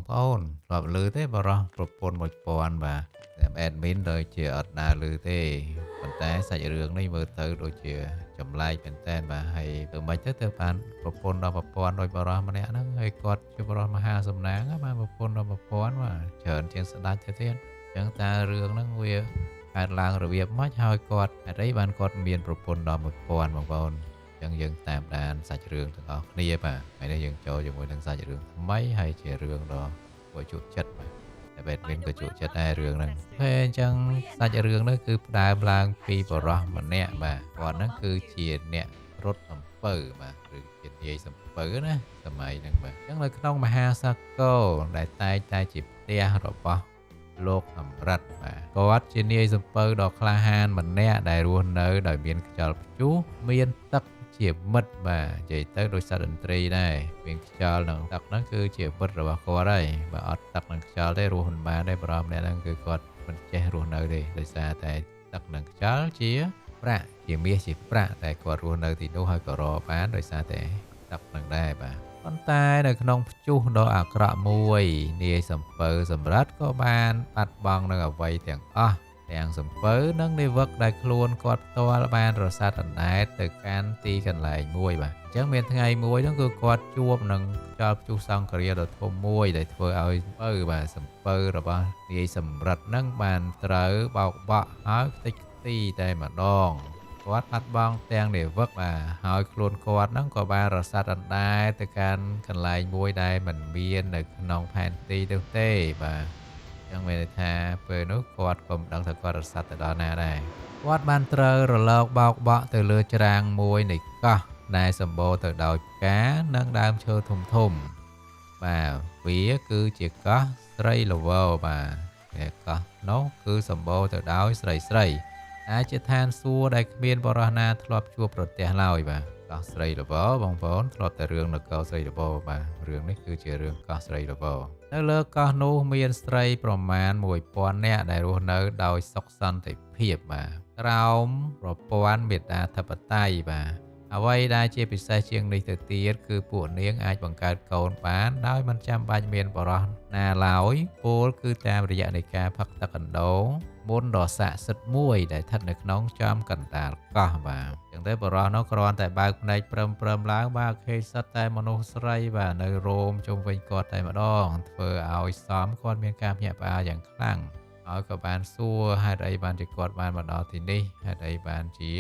ប្អូនធ្លាប់ឮទេបរោះប្រពន្ធ1000បាទតែអេដមីនដូចជាអត់ណាឮទេប៉ុន្តែសាច់រឿងនេះមើលទៅដូចជាចម្លែកមែនតើបាទហើយទៅមិនទៅបានប្រពន្ធដល់1000ដោយបរោះម្នាក់ហ្នឹងហើយគាត់ជាបរោះមហាសំណាងបាទប្រពន្ធដល់1000បាទច្រើនជាងស្ដេចទៅទៀតអញ្ចឹងតើរឿងហ្នឹងវាកើតឡើងរបៀបម៉េចហើយគាត់ហេតុអីបានគាត់មានប្រពន្ធដល់1000បងប្អូនចឹងយើងតាមដានសាច់រឿងទាំងអស់គ្នាបាទហើយនេះយើងចូលជាមួយនឹងសាច់រឿងថ្មីហើយជារឿងដ៏គួរជក់ចិត្តបាទតែបែបវិញក៏ជក់ចិត្តដែររឿងហ្នឹងហើយអញ្ចឹងសាច់រឿងនេះគឺផ្ដើមឡើងពីបរោះម្នាក់បាទគាត់ហ្នឹងគឺជាអ្នករត់អំពៅបាទឬជានាយសំពៅណាសម័យហ្នឹងបាទអញ្ចឹងនៅក្នុងមហាសាគរដែលតែងតែជាផ្ទះរបស់លោកអម្រិតបាទគាត់ជានាយសំពៅដ៏ក្លាហានម្នាក់ដែលរស់នៅដោយមានខ្យល់ព្យុះមានទឹកជាមិត្តបាទនិយាយទៅដូចសត្វតន្ត្រីដែរមានខ្យល់និងទឹកហ្នឹងគឺជាមិត្តរបស់គាត់ហើយបើអត់ទឹកនិងខ្យល់ទេរស់មិនបានទេបរិបម្នាក់ហ្នឹងគឺគាត់មិនចេះរស់នៅទេដោយសារតែទឹកនិងខ្យល់ជាប្រាក់ជាមាសជាប្រាក់តែគាត់រស់នៅទីនោះហើយក៏រកបានដោយសារតែទឹកនឹងដែរបាទប៉ុន្តែនៅក្នុងព្យុះដ៏អាក្រក់មួយនាយសំពៅសម្រាប់ក៏បានបាត់បង់នៅអ្វីទាំងអស់ទាំងសំពៅនិងនាវិកដែលខ្លួនគាត់ផ្ទាល់បានរសាត់អណ្ដែតទៅកាន់ទីកន្លែងមួយបាទអញ្ចឹងមានថ្ងៃមួយហ្នឹងគឺគាត់ជួបនឹងខ្យល់ព្យុះសង្គ្រាដ៏ធំមួយដែលធ្វើឲ្យសំពៅបាទសំពៅរបស់នាយសំរិទ្ធហ្នឹងបានត្រូវបោកបក់ហើយខ្ទេចខ្ទីតែម្ដងគាត់បាត់បង់ទាំងនាវិកបាទហើយខ្លួនគាត់ហ្នឹងក៏បានរសាត់អណ្ដែតទៅកាន់កន្លែងមួយដែលមិនមាននៅក្នុងផែនទីនោះទេបាទចឹងមានន័យថាពេលនោះគាត់ក៏មិនដឹងថាគាត់រសាត់ទៅដល់ណាដែរគាត់បានត្រូវរលកបោកបក់ទៅលើច្រាងមួយនៃកោះដែលសម្បូរទៅដោយផ្កានិងដើមឈើធំធំបាទវាគឺជាកោះស្រីល្វបាទតែកោះនោះគឺសម្បូរទៅដោយស្រីអាចជាឋានសួគ៌ដែលគ្មានបរិះណាធ្លាប់ជួបប្រទះឡើយបាទកោះស្រីល្វបងប្អូនធ្លាប់តែរឿងនគរស្រីល្វបាទរឿងនេះគឺជារឿងកោះស្រីល្វនៅលើកោះនោះមានស្រីប្រមាណ1000នាក់ដែលរស់នៅដោយសុខសន្តិភាពបាទក្រោមប្រព័ន្ធមេត្តាធិបតេយ្យបាទអ្វីដែលជាពិសេសជាងនេះទៅទៀតគឺពួកនាងអាចបង្កើតកូនបានដោយមិនចាំបាច់មានបរិះណាឡើយពោលគឺតាមរយៈនៃការផឹកទឹកកណ្ដូងមុនដ៏ស័ក្តិសិទ្ធិមួយដែលស្ថិតនៅក្នុងចំកណ្ដាលកោះបាទអញ្ចឹងទៅបរិះនោះគ្រាន់តែបើកភ្នែកព្រឹមឡើងបាទឃើញសិតតែមនុស្សស្រីបាទនៅរោមជុំវិញគាត់តែម្ដងធ្វើឲ្យសមគាត់មានការភ្ញាក់ផ្អើលយ៉ាងខ្លាំងហើយក៏បានសួរហេតុអីបានជាគាត់បានមកដល់ទីនេះហេតុអីបានជា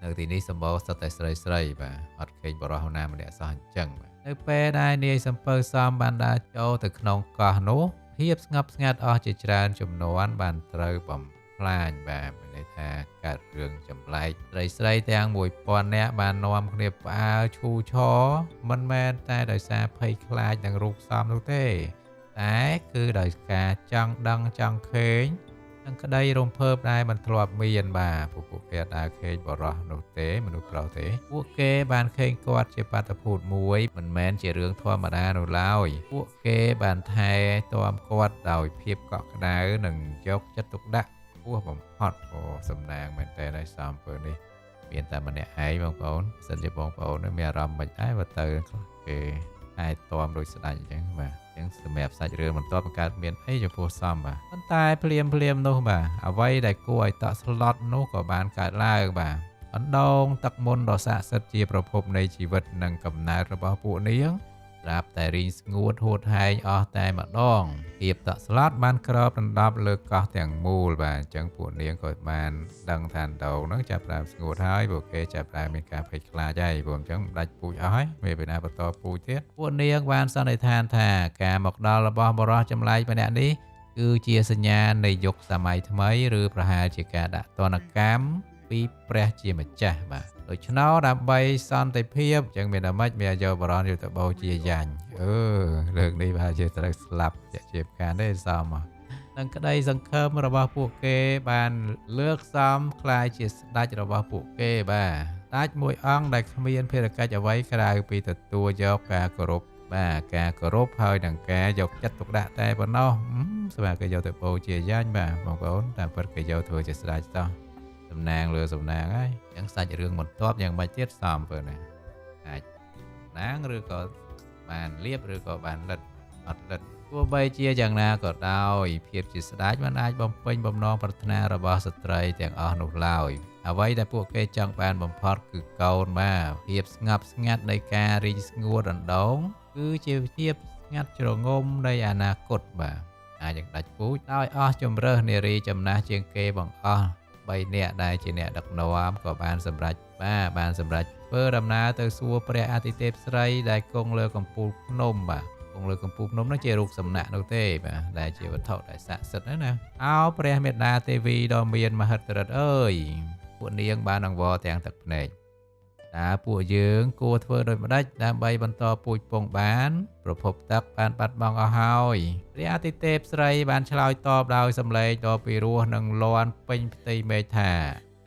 នៅទីនេះសម្បូរសុទ្ធតែស្រីបាទអត់ឃើញបរិះណាម្នាក់សោះអញ្ចឹងបាទនៅពេលដែលនាយសំពៅសមបានដើរចូលទៅក្នុងកោះនោះភាពស្ងប់ស្ងាត់អស់ជាច្រើនចំនួនបានត្រូវបំផ្លាញបាទមានន័យថាកើតរឿងចម្លែកស្រីទាំង1000នាក់បាននាំគ្នាផ្អើលឈូឆរមិនមែនតែដោយសារភ័យខ្លាចនឹងរូបសំនោះទេតែគឺដោយការចង់ដឹងចង់ឃើញនិងក្តីរំភើបដែលមិនធ្លាប់មានបាទពួកគេដើរឃើញបរោះនោះទេមនុស្សប្រុសទេពួកគេបានឃើញគាត់ជាបាតុភូតមួយមិនមែនជារឿងធម្មតានោះឡើយពួកគេបានថែទាំគាត់ដោយភាពកក់ក្ដៅនិងយកចិត្តទុកដាក់ខ្ពស់បំផុតសំណាងមែនតើឲ្យសំពើនេះមានតែម្នាក់ឯងបងប្អូនសិនជាបងប្អូនមានអារម្មណ៍មិនដែរបើទៅគេថែទាំដោយស្ដេចអញ្ចឹងបាទអញ្ចឹងសម្រាប់សាច់រឿងបន្តបង្កើតមានអីចំពោះសំបាទប៉ុន្តែភ្លាមនោះបាទអ្វីដែលគួរឲ្យតក់ស្លុតនោះក៏បានកើតឡើងបាទអណ្ដូងទឹកមុនដ៏ស័ក្តិសិទ្ធិជាប្រភពនៃជីវិតនិងកំណើតរបស់ពួកនាងស្រាប់តែរីងស្ងួតហួតហែងអស់តែម្ដងភាពតក់ស្លុតបានក្របដណ្ដប់លើកោះទាំងមូលបាទអញ្ចឹងពួកនាងក៏បានដឹងថាអណ្ដូងហ្នឹងចាប់ផ្ដើមស្ងួតហើយពួកគេចាប់ផ្ដើមមានការភ័យខ្លាចហើយព្រោះអញ្ចឹងមិនដាច់ពូជអស់ហើយមានពេលណាបន្តពូជទៀតពួកនាងបានសន្និដ្ឋានថាការមកដល់របស់បរិះចម្លែកម្នាក់នេះគឺជាសញ្ញាណនៃយុគសម័យថ្មីឬប្រហែលជាការដាក់ទណ្ឌកម្មពីព្រះជាម្ចាស់បាទដូច្នោះដើម្បីសន្តិភាពអញ្ចឹងមានតែម៉េចមានយកបរិះយកទៅបូជាយ៉ាញ់លើកនេះប្រហែលជាត្រូវស្លាប់ជាប្រការទេសមនឹងក្តីសង្ឃឹមរបស់ពួកគេបានលើកសំខ្លាយជាស្ដេចរបស់ពួកគេបាទស្ដេចមួយអង្គដែលគ្មានភារកិច្ចអ្វីក្រៅពីទទួលយកការគោរពបាទការគោរពហើយនឹងការយកចិត្តទុកដាក់តែប៉ុណ្ណោះសម្រាប់គេយកទៅបូជាយ៉ាញ់បាទបងប្អូនតាមពិតគេយកធ្វើជាស្ដេចតោះសំណាងលើសំណាងហើយអញ្ចឹងសាច់រឿងបន្ទាប់យ៉ាងម៉េចទៀតសំពើណាអាចណាងឬក៏បានលៀបឬក៏បានលិតអត់លិតគ ទោះបីជាយ៉ាងណាក៏ដោយភាពជាស្ដេចមិនអាចបំពេញបំណងប្រាថ្នារបស់ស្ត្រីទាំងអស់នោះឡើយអ្វីដែលពួកគេចង់បានបំផុតគឺកូនបាទភាពស្ងប់ស្ងាត់នៃការរីងស្ងួតដណ្ដងគឺជាភាពស្ងាត់ជ្រងំនៃអនាគតបាទអាចយ៉ាងដាច់ពូជដោយអស់ជំរើសនារីចំណាស់ជាងគេបង្អស់3នាក់ដែលជាអ្នកដឹកនាំក៏បានសម្រេចធ្វើដំណើរទៅសួរព្រះអាទិទេពស្រីដែលគង់លើកំពូលភ្នំបាទគង់លើកំពូលភ្នំនោះជារូបសំណាកនោះទេបាទដែលជាវត្ថុដែលស័ក្តិសិទ្ធិណាអោព្រះមេដាទេវីដ៏មានមហិទ្ធិឫទ្ធិអើយពួកនាងបានអង្វរទាំងទឹកភ្នែកតើពួកយើងគួរធ្វើដូចម្ដេចដើម្បីបន្តពូជពង្សបានប្រភពទឹកបានបាត់បង់អស់ហើយព្រះអាទិទេពស្រីបានឆ្លើយតបដោយសម្លេងដ៏ពីរោះនិងលាន់ពេញផ្ទៃមេឃថា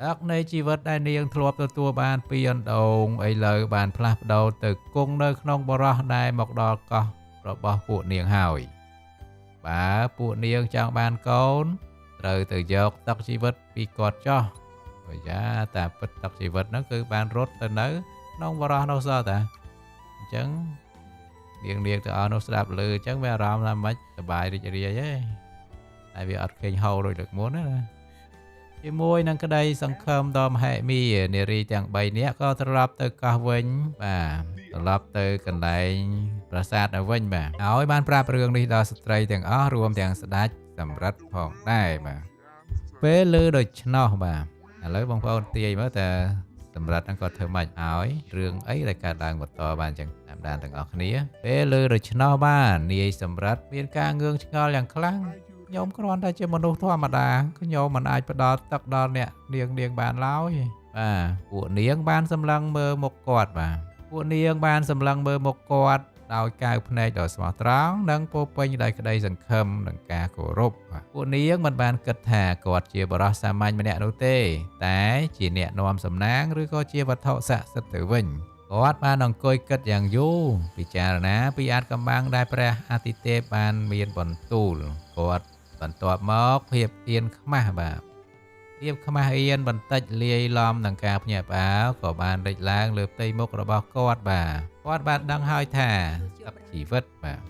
ទឹកនៃជីវិតដែលនាងធ្លាប់ទទួលបានពីអណ្ដូងឥឡូវបានផ្លាស់ប្ដូរទៅគង់នៅក្នុងបរោះដែលមកដល់កោះរបស់ពួកនាងហើយបើពួកនាងចង់បានកូនត្រូវទៅយកទឹកជីវិតពីគាត់ចោះយ៉ាតាពិតទឹកជីវិតហ្នឹងគឺបានរត់ទៅនៅក្នុងបរោះនោះសោះតាអញ្ចឹងនាងទៅអស់នោះស្ដាប់ឮអញ្ចឹងវាអារម្មណ៍ថាមិនសប្បាយរីករាយទេតែវាអត់ឃើញហៅដូចលើកមុនណាជាមួយនឹងក្តីសង្ឃឹមដ៏មហិមានារីទាំង3នាក់ក៏ត្រឡប់ទៅកោះវិញបាទត្រឡប់ទៅកន្លែងប្រាសាទទៅវិញបាទហើយបានប្រាប់រឿងនេះដល់ស្ត្រីទាំងអស់រួមទាំងស្ដេចសម្រិទ្ធផងដែរបាទពេលឮដូច្នោះបាទឥឡូវបងប្អូនទាយមើលតើសម្រិទ្ធហ្នឹងគាត់ធ្វើម៉េចហើយរឿងអីដែលកើតឡើងបន្តបានចឹងតាមដានទាំងអស់គ្នាពេលឮដូច្នោះបាទនាយសម្រិទ្ធមានការងឿងឆ្ងល់យ៉ាងខ្លាំងខ្ញុំគ្រាន់តែជាមនុស្សធម្មតាខ្ញុំមិនអាចផ្ដល់ទឹកដល់អ្នកនាងបានឡើយបាទពួកនាងបានសម្លឹងមើលមុខគាត់ដោយកៅភ្នែកដ៏ស្មោះត្រង់និងពោពេញដោយក្តីសង្ឃឹមនិងការគោរពពួកនាងមិនបានគិតថាគាត់ជាបរិសុទ្ធសាមញ្ញម្នាក់នោះទេតែជាអ្នកនាំសំណាងឬក៏ជាវត្ថុស័ក្តិសិទ្ធិទៅវិញគាត់បានអង្គុយគិតយ៉ាងយូរពិចារណាពីអាថ៌កំបាំងដែលព្រះអាទិទេពបានមានបន្ទូលគាត់បន្ទាប់មកភាពអៀនខ្មាស់បាទភាពខ្មាស់អៀនបន្តិចលាយឡំនឹងការភ្ញាក់ផ្អើលក៏បានលេចឡើងលើផ្ទៃមុខរបស់គាត់គាត់បានដឹងហើយថាទឹកជីវិតបាទ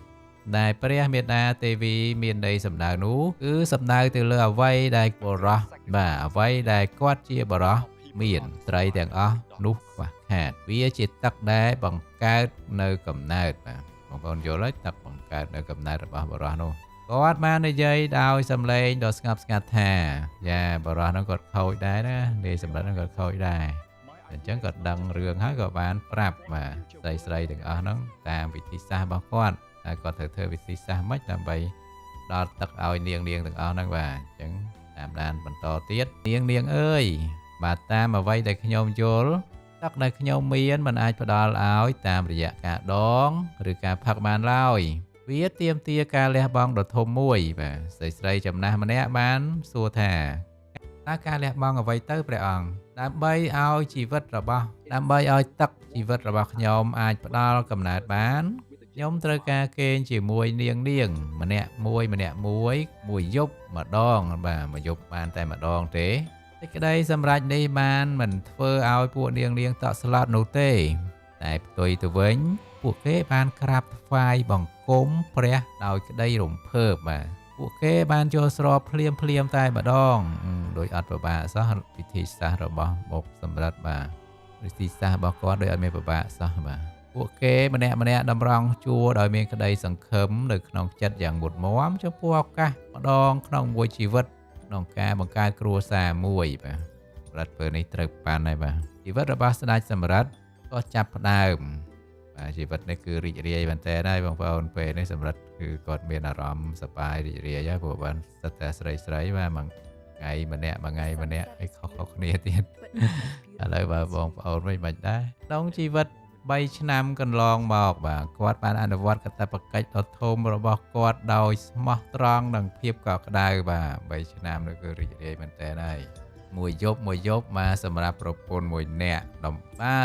ដែលព្រះមេដាទេវីមានន័យសម្ដៅនោះគឺសម្ដៅទៅលើអ្វីដែលបរោះបាទអ្វីដែលគាត់ជាបរោះមានត្រីទាំងអស់នោះខ្វះខាតវាជាទឹកដែលបង្កើតនៅកំណើតបាទបងប្អូនយល់ហើយទឹកបង្កើតនៅកំណើតរបស់បរោះនោះគាត់បាននិយាយដោយសំឡេងដ៏ស្ងប់ស្ងាត់ថាយ៉ាបរោះហ្នឹងគាត់ខូចដែរណានាយសម្រិទ្ធហ្នឹងគាត់ខូចដែរអញ្ចឹងគាត់ដឹងរឿងហើយក៏បានប្រាប់បាទស្រីទាំងអស់ហ្នឹងតាមវិធីសាស្ត្ររបស់គាត់ហើយគាត់ត្រូវធ្វើវិធីសាស្ត្រម៉េចដើម្បីដល់ទឹកឲ្យនាងទាំងអស់ហ្នឹងបាទអញ្ចឹងតាមដានបន្តទៀតនាងអើយបាទតាមអ្វីដែលខ្ញុំយល់ទឹកដែលខ្ញុំមានមិនអាចផ្ដល់ឲ្យតាមរយៈការដងឬការផឹកបានឡើយវាទាមទារការលះបង់ដ៏ធំមួយបាទស្រីចំណាស់ម្នាក់បានសួរថាតើការលះបង់អ្វីទៅព្រះអង្គដើម្បីឲ្យទឹកជីវិតរបស់ខ្ញុំអាចផ្ដល់កំណើតបានខ្ញុំត្រូវការគេងជាមួយនាងម្នាក់មួយយប់ម្ដងបាទមួយយប់បានតែម្ដងទេសេចក្តីសម្រេចនេះបានមិនធ្វើឲ្យពួកនាងតក់ស្លុតនោះទេតែផ្ទុយទៅវិញពួកគេបានក្រាបថ្វាយបង្គំព្រះដោយក្តីរំភើបបាទពួកគេបានចូលស្របភ្លាមតែម្ដងដោយអត់ពិបាកសោះវិធីសាស្ត្ររបស់មុខសម្រិទ្ធបាទវិធីសាស្ត្ររបស់គាត់ដោយអត់មានពិបាកសោះបាទពួកគេម្នាក់តម្រង់ជួរដោយមានក្តីសង្ឃឹមនៅក្នុងចិត្តយ៉ាងមុតមាំចំពោះឱកាសម្ដងក្នុងមួយជីវិតក្នុងការបង្កើតគ្រួសារមួយបាទសម្រាប់ពេលនេះត្រូវប៉ាន់ហើយបាទជីវិតរបស់ស្ដេចសម្រិទ្ធក៏ចាប់ផ្ដើមបាទជីវិតនេះគឺរីករាយមែនតើហើយបងប្អូនពេលនេះសម្រិទ្ធគឺគាត់មានអារម្មណ៍សប្បាយរីករាយហើយព្រោះបានសិតតែស្រីបាទមួយថ្ងៃម្នាក់អីខុសគ្នាទៀតឥឡូវបើបងប្អូនវិញមិនដែរក្នុងជីវិត3ឆ្នាំកន្លងមកបាទគាត់បានអនុវត្តកាតព្វកិច្ចដ៏ធំរបស់គាត់ដោយស្មោះត្រង់និងភាពកក់ក្ដៅបាទ3ឆ្នាំនោះគឺរីករាយមែនតើហើយមួយយប់មកសម្រាប់ប្រពន្ធមួយនាក់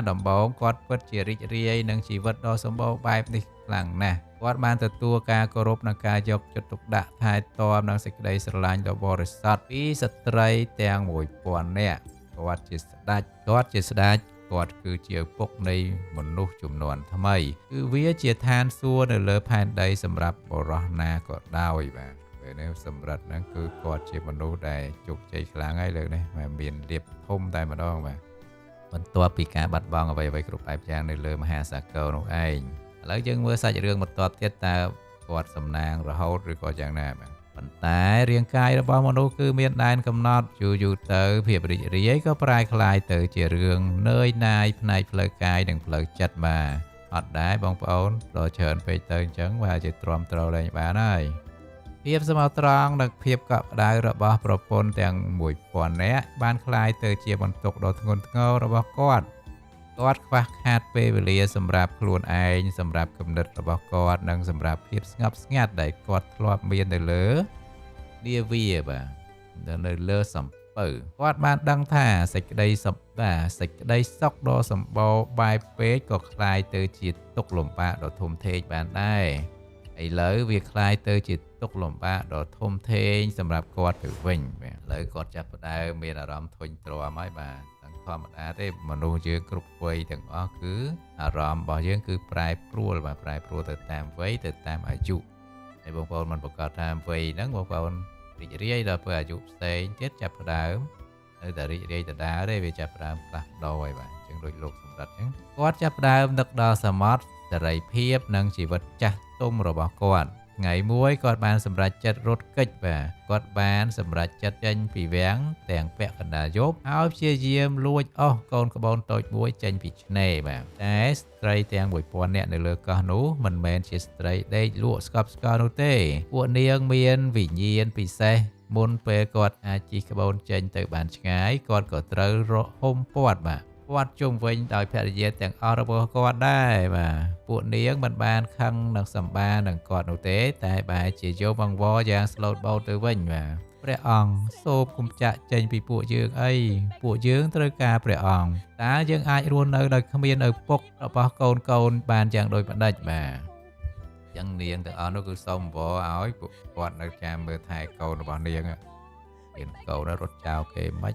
ដំបងគាត់ពិតជារីករាយនឹងជីវិតដ៏សម្បូរបែបនេះខ្លាំងណាស់គាត់បានទទួលការគោរពនិងការយកចិត្តទុកដាក់ថែទាំនិងសេចក្តីស្រឡាញ់ដ៏បរិសុទ្ធពីស្ត្រីទាំង1000នាក់គាត់ជាស្ដេច គាត់គឺជាឪពុកនៃមនុស្សជំនាន់ថ្មីគឺវាជាឋានសួគ៌នៅលើផែនដីសម្រាប់បរិសណាក៏ដោយបាទពេលនេះសម្រាប់ហ្នឹងគឺគាត់ជាមនុស្សដែលជោគជ័យខ្លាំងហើយលើកនេះមិនមានលៀបធំតែម្ដងបាទបន្ទាប់ពីការបាត់បង់អ្វីៗគ្រប់បែបយ៉ាងនៅលើមហាសាគរនោះឯងឥឡូវយើងមើលសាច់រឿងបន្ទាប់ទៀតតើគាត់សំណាងរហូតឬក៏យ៉ាងណាបាទប៉ុន្តែរាងកាយរបស់មនុស្សគឺមានដែនកំណត់យូរទៅភាពរីករាយក៏ប្រែក្លាយទៅជារឿងនឿយណាយផ្នែកផ្លូវកាយនិងផ្លូវចិត្តបាទអត់ដែរបងប្អូនដល់ច្រើនពេកទៅអញ្ចឹងវាជាទ្រាំទ្រលែងបានហើយភាពស្មោះត្រង់និងភាពកក់ក្ដៅរបស់ប្រពន្ធទាំង1000នាក់បានក្លាយទៅជាបន្ទុកដ៏ធ្ងន់ធ្ងររបស់គាត់ខ្វះខាតពេលវេលាសម្រាប់ខ្លួនឯងសម្រាប់គំនិតរបស់គាត់និងសម្រាប់ភាពស្ងប់ស្ងាត់ដែលគាត់ធ្លាប់មាននៅលើនាវាបាទនៅលើសំពៅគាត់បានដឹងថាសេចក្តីសុខដ៏សម្បូរបែបពេកក៏คล้ายទៅជាទុក្ខលំបាកដ៏ធំធេងបានដែរឥឡូវវាคล้ายទៅជាទុក្ខលំបាកដ៏ធំធេងសម្រាប់គាត់ទៅវិញបាទឥឡូវគាត់ចាប់ផ្ដើមមានអារម្មណ៍ធុញទ្រាន់ហើយបាទធម្មតាទេមនុស្សយើងគ្រប់វ័យទាំងអស់គឺអារម្មណ៍របស់យើងគឺប្រែប្រួលទៅតាមវ័យទៅតាមអាយុហើយបងប្អូនមិនប្រកាសថាវ័យហ្នឹងបងប្អូនរីករាយដល់ពេលអាយុផ្សេងទៀតចាប់ផ្ដើមនៅតែរីករាយដដែលទេវាចាប់ផ្ដើមផ្លាស់ប្ដូរហើយបាទអញ្ចឹងដូចលោកសម្រិតអញ្ចឹងគាត់ចាប់ផ្ដើមនឹកដល់សមុទ្រសេរីភាពនិងជីវិតចាស់ទុំរបស់គាត់ថ្ងៃមួយគាត់បានសម្រេចចិត្តរត់គេចបាទគាត់បានសម្រេចចិត្តចេញពីវាំងទាំងពាក់កណ្ដាលយប់ហើយព្យាយាមលួចអស់កូនក្បូនតូចមួយចេញពីឆ្នេរបាទតែស្ត្រីទាំង1000នាក់នៅលើកោះនោះមិនមែនជាស្ត្រីដេកលក់ស្កប់ស្កល់នោះទេពួកនាងមានវិញ្ញាណពិសេសមុនពេលគាត់អាចជិះក្បូនចេញទៅបានឆ្ងាយគាត់ក៏ត្រូវរហុំព័ទ្ធបាទគាត់ជុំវិញដោយភរិយាទាំងអស់របស់គាត់ដែរបាទពួកនាងមិនបានខឹងនឹងសម្បានឹងគាត់នោះទេតែបែរជាយកបង្វរយ៉ាងស្លូតបូតទៅវិញបាទព្រះអង្គសូមគុំចាក់ចេញពីពួកយើងអីពួកយើងត្រូវការព្រះអង្គតើយើងអាចរស់នៅដោយគ្មានឪពុករបស់កូនបានយ៉ាងដូចម្ដេចបាទយ៉ាងនាងទាំងអស់នោះគឺសូមបង្វរឲ្យពួកគាត់នៅចាំមើលថែកូនរបស់នាងមានកូនរត់ចោលគេមិន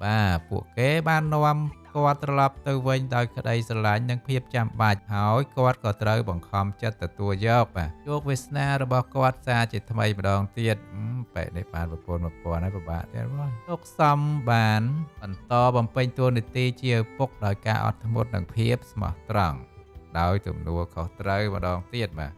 បាទពួកគេបាននាំគាត់ត្រឡប់ទៅវិញដោយក្តីស្រឡាញ់និងភាពចាំបាច់ហើយគាត់ក៏ត្រូវបង្ខំចិត្តទទួលយកបាទជោគវាសនារបស់គាត់សារជាថ្មីម្ដងទៀតបែបនេះបានប្រពន្ធ1000ហើយពិបាកទៀតបងលោកសំបានបន្តបំពេញតួនាទីជាឪពុកដោយការអត់ធ្មត់និងភាពស្មោះត្រង់ដោយទំនួលខុសត្រូវម្ដងទៀតបាទ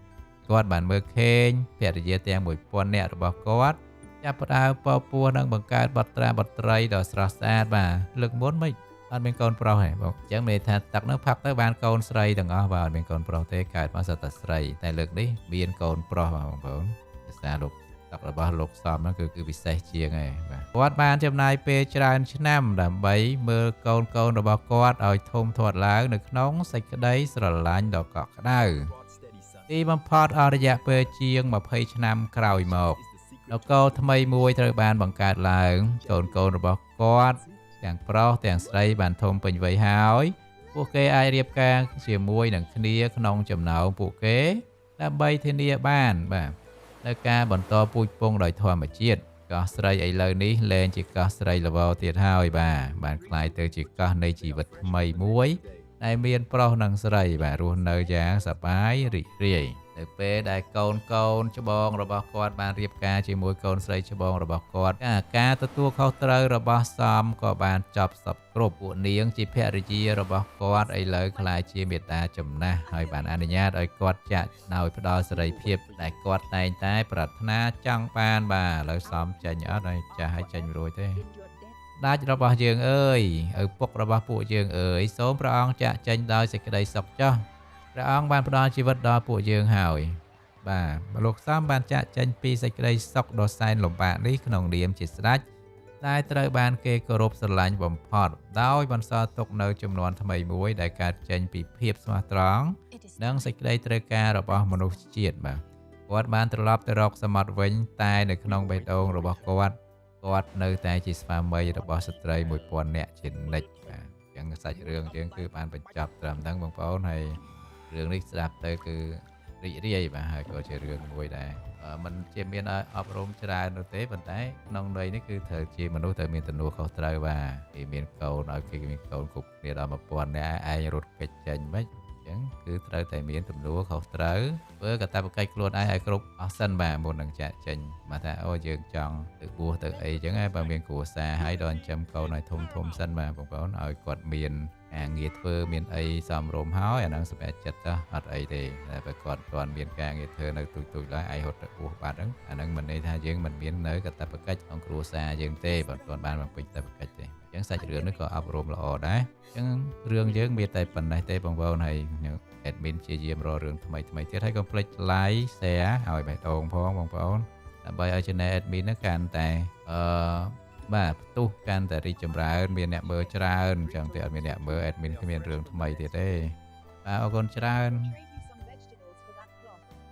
គាត់បានមើលឃើញភរិយាទាំង1000នាក់របស់គាត់ចាប់ផ្ដើមពពោះនិងបង្កើតបទត្រាបទត្រីដ៏ស្រស់ស្អាតបាទលើកមុនមិនអត់មានកូនប្រុសទេបងអញ្ចឹងមានថាទឹកនោះផឹកទៅបានកូនស្រីទាំងអស់បាទអត់មានកូនប្រុសទេកើតមកសុទ្ធតែស្រីតែលើកនេះមានកូនប្រុសបាទបងប្អូនភាសាលោកទឹករបស់លោកសំហ្នឹងគឺពិសេសជាងឯងបាទគាត់បានចំណាយពេលច្រើនឆ្នាំដើម្បីមើលកូនរបស់គាត់ឲ្យធំធាត់ឡើងនៅក្នុងសេចក្តីស្រឡាញ់ដ៏កក់ក្ដៅទីបំផុតអស់រយៈពេលជាង20ឆ្នាំក្រោយមកនគរថ្មីមួយត្រូវបានបង្កើតឡើងកូនរបស់គាត់ទាំងប្រុសទាំងស្រីបានធំពេញវ័យហើយពួកគេអាចរៀបការជាមួយនឹងគ្នាក្នុងចំណោមពួកគេដើម្បីធានាបានបាទនៅការបន្តពូជពង្សដោយធម្មជាតិកោះស្រីឥឡូវនេះលែងជាកោះស្រីល្វទៀតហើយបានក្លាយទៅជាកោះនៃជីវិតថ្មីមួយដែលមានប្រុសនិងស្រីបាទរស់នៅយ៉ាងសប្បាយរីករាយនៅពេលដែលកូនច្បងរបស់គាត់បានរៀបការជាមួយកូនស្រីច្បងរបស់គាត់ការទទួលខុសត្រូវរបស់សំក៏បានចប់សពគ្រប់ពួកនាងជាភរិយារបស់គាត់ឥឡូវក្លាយជាមេតាចំណាស់ហើយបានអនុញ្ញាតឲ្យគាត់ចាក់ដោយផ្ដល់សេរីភាពដែលគាត់តែងតែប្រាថ្នាចង់បានបាទឥឡូវសំចេញអត់ហើយចាស់ឲ្យចេញរួចទេដាច់របស់យើងអើយឪពុករបស់ពួកយើងអើយសូមព្រះអង្គចាក់ចេញដោយសេចក្តីសុខចុះព្រះអង្គបានផ្ដល់ជីវិតដល់ពួកយើងហើយបាទលោកសំបានចាក់ចេញពីសេចក្តីសុខដ៏សែនលំបាកនេះក្នុងនាមជាស្ដេចដែលត្រូវបានគេគោរពស្រឡាញ់បំផុតដោយបន្សល់ទុកនៅចំនួនថ្មីមួយដែលកើតចេញពីភាពស្មោះត្រង់និងសេចក្តីត្រូវការរបស់មនុស្សជាតិបាទគាត់បានត្រឡប់ទៅរកសមុទ្រវិញតែនៅក្នុងបេះដូងរបស់គាត់នៅតែជាស្វាមីរបស់ស្ត្រី1000នាក់ជានិច្ចបាទអញ្ចឹងសាច់រឿងយើងគឺបានបញ្ចប់ត្រឹមហ្នឹងបងប្អូនហើយរឿងនេះស្ដាប់ទៅគឺរីករាយបាទហើយក៏ជារឿងមួយដែល មិនជាមានអប់រំច្រើននោះទេប៉ុន្តែក្នុងន័យនេះគឺត្រូវជាមនុស្សត្រូវមានទំនួលខុសត្រូវបាទគេមានកូនឲ្យគេមានកូនគ្រប់គ្នាដល់1000នាក់ឯងរត់គេចចេញមិនអញ្ចឹងគឺត្រូវតែមានទំនួលខុសត្រូវធ្វើកាតព្វកិច្ចខ្លួនឯងឲ្យគ្រប់អស់សិនបាទមុននឹងចាក់ចេញមកថាអូយើងចង់ទៅបួសទៅអីអញ្ចឹងហើយបើមានគ្រួសារហើយដល់ចិញ្ចឹមកូនឲ្យធំសិនបាទបងប្អូនឲ្យគាត់មានការងារធ្វើមានអីសមរម្យហើយអាហ្នឹងសម្រាប់ចិត្តទៅអត់អីទេតែបើគាត់គាត់មានការងារធ្វើនៅទូចឡើយឯងរត់ទៅបួសបាត់ហ្នឹងអាហ្នឹងមិនន័យថាយើងមិនមាននៅកាតព្វកិច្ចក្នុងគ្រួសារយើងទេបើគាត់បានបំពេញកាតព្វកិច្ចទេអញ្ចឹងសាច់រឿងនេះក៏អប់រំល្អដែរអញ្ចឹងរឿងយើងមានតែប៉ុណ្ណេះទេបងប្អូនហើយadmin ជាយាមរករឿងថ្មីទៀតហើយកុំភ្លេច like share ឲ្យបេះដូងផងបងប្អូនដើម្បីឲ្យ channel admin ហ្នឹងកាន់តែបាទផ្ទុះកាន់តែរីកចម្រើនមានអ្នកមើលច្រើនអញ្ចឹងទេអត់មានអ្នកមើល admin គ្មានរឿងថ្មីទៀតទេបាទអរគុណច្រើន